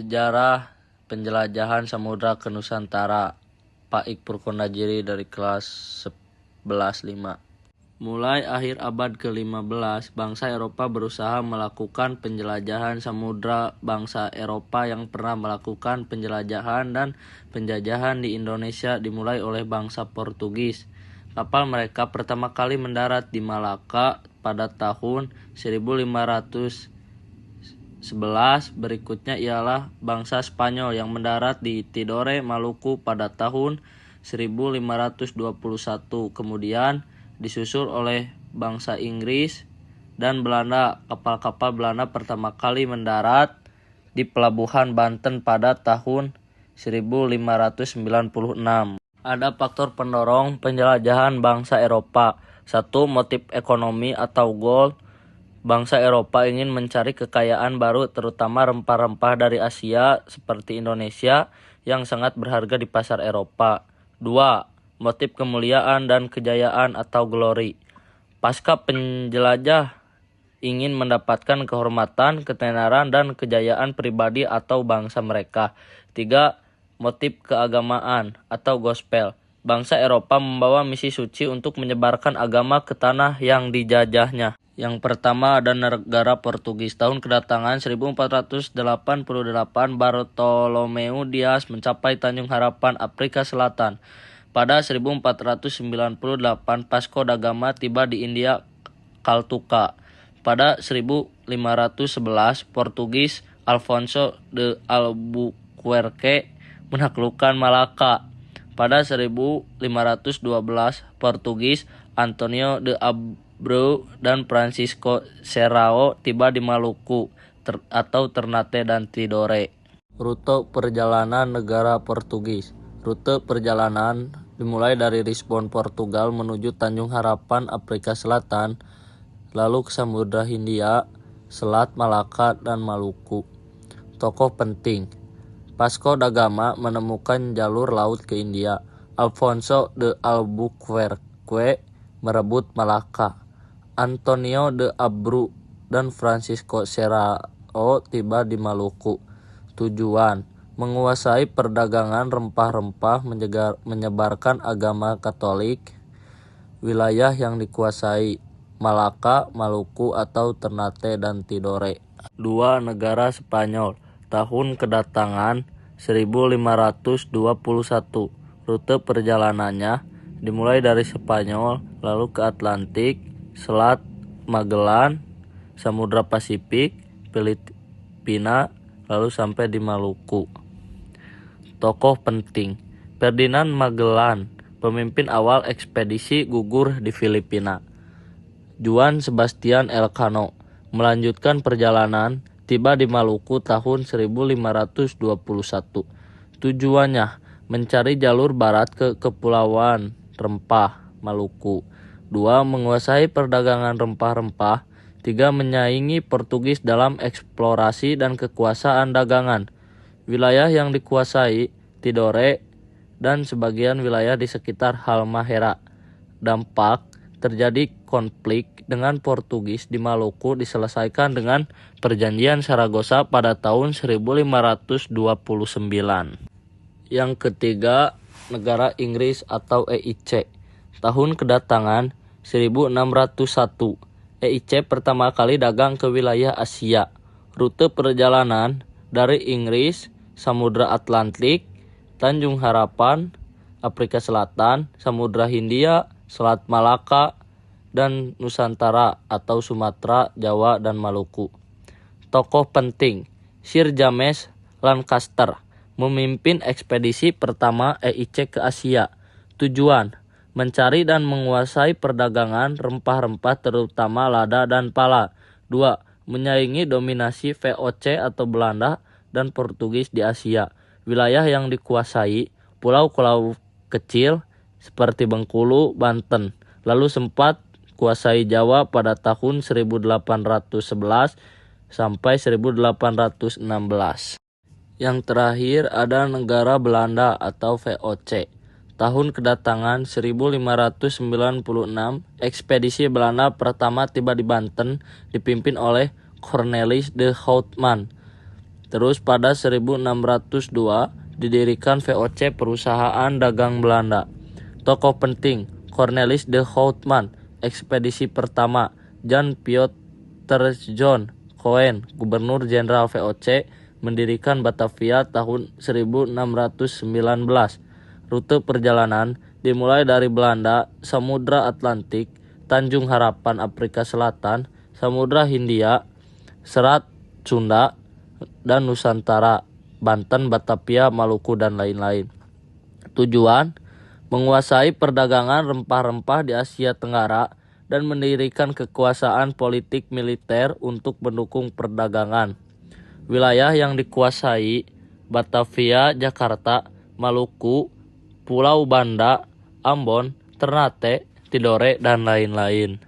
Sejarah penjelajahan samudra ke Nusantara. Pak Ik Purkondajiri dari kelas 11-5. Mulai akhir abad ke-15, bangsa Eropa berusaha melakukan penjelajahan samudra. Bangsa Eropa yang pernah melakukan penjelajahan dan penjajahan di Indonesia dimulai oleh bangsa Portugis. Kapal mereka pertama kali mendarat di Malaka pada tahun 1511. Berikutnya ialah bangsa Spanyol yang mendarat di Tidore, Maluku pada tahun 1521. Kemudian disusul oleh bangsa Inggris dan Belanda. Kapal-kapal Belanda pertama kali mendarat di pelabuhan Banten pada tahun 1596. Ada faktor pendorong penjelajahan bangsa Eropa. 1. Motif ekonomi atau goal. Bangsa Eropa ingin mencari kekayaan baru, terutama rempah-rempah dari Asia seperti Indonesia yang sangat berharga di pasar Eropa. 2. Motif kemuliaan dan kejayaan atau glory. Pasca penjelajah ingin mendapatkan kehormatan, ketenaran, dan kejayaan pribadi atau bangsa mereka. 3. Motif keagamaan atau gospel. Bangsa Eropa membawa misi suci untuk menyebarkan agama ke tanah yang dijajahnya. Yang pertama ada negara Portugis. Tahun kedatangan 1488, Bartolomeu Dias mencapai Tanjung Harapan, Afrika Selatan. Pada 1498, Vasco da Gama tiba di India Kaltuka. Pada 1511, Portugis Alfonso de Albuquerque menaklukkan Malaka. Pada 1512, Portugis Antonio de Abreu dan Francisco Serrao tiba di Maluku atau Ternate dan Tidore. Rute perjalanan negara Portugis. Rute perjalanan dimulai dari Lisbon, Portugal menuju Tanjung Harapan, Afrika Selatan, lalu ke Samudra Hindia, Selat Malaka, dan Maluku. Tokoh penting. Vasco da Gama menemukan jalur laut ke India. Alfonso de Albuquerque merebut Malaka. Antonio de Abreu dan Francisco Serrao tiba di Maluku. Tujuan: menguasai perdagangan rempah-rempah, menyebarkan agama Katolik. Wilayah yang dikuasai: Malaka, Maluku atau Ternate dan Tidore. 2. Negara Spanyol. Tahun kedatangan 1521. Rute perjalanannya dimulai dari Spanyol, lalu ke Atlantik, Selat Magellan, Samudra Pasifik, Filipina, lalu sampai di Maluku. Tokoh penting. Ferdinand Magellan, pemimpin awal ekspedisi gugur di Filipina. Juan Sebastian Elcano melanjutkan perjalanan, tiba di Maluku tahun 1521. Tujuannya mencari jalur barat ke Kepulauan Rempah Maluku. 2. Menguasai perdagangan rempah-rempah. 3. Menyaingi Portugis dalam eksplorasi dan kekuasaan dagangan. Wilayah yang dikuasai: Tidore dan sebagian wilayah di sekitar Halmahera. Dampak: terjadi konflik dengan Portugis di Maluku diselesaikan dengan Perjanjian Saragossa pada tahun 1529. Yang ketiga, negara Inggris atau EIC. Tahun kedatangan 1601. EIC pertama kali dagang ke wilayah Asia. Rute perjalanan dari Inggris, Samudra Atlantik, Tanjung Harapan, Afrika Selatan, Samudra Hindia, Selat Malaka, dan Nusantara atau Sumatera, Jawa, dan Maluku. Tokoh penting. Sir James Lancaster memimpin ekspedisi pertama EIC ke Asia. Tujuan: mencari dan menguasai perdagangan rempah-rempah terutama lada dan pala. 2. Menyaingi dominasi VOC atau Belanda dan Portugis di Asia. Wilayah yang dikuasai: pulau-pulau kecil seperti Bengkulu, Banten. Lalu sempat kuasai Jawa pada tahun 1811 sampai 1816. Yang terakhir ada negara Belanda atau VOC. Tahun kedatangan 1596, ekspedisi Belanda pertama tiba di Banten dipimpin oleh Cornelis de Houtman. Terus pada 1602 didirikan VOC, Perusahaan Dagang Belanda. Tokoh penting: Cornelis de Houtman, ekspedisi pertama; Jan Pieter John Coen, Gubernur Jenderal VOC, mendirikan Batavia tahun 1619. Rute perjalanan dimulai dari Belanda, Samudra Atlantik, Tanjung Harapan Afrika Selatan, Samudra Hindia, Selat Sunda, dan Nusantara, Banten, Batavia, Maluku, dan lain-lain. Tujuan: menguasai perdagangan rempah-rempah di Asia Tenggara dan mendirikan kekuasaan politik militer untuk mendukung perdagangan. Wilayah yang dikuasai: Batavia, Jakarta, Maluku, Pulau Banda, Ambon, Ternate, Tidore, dan lain-lain.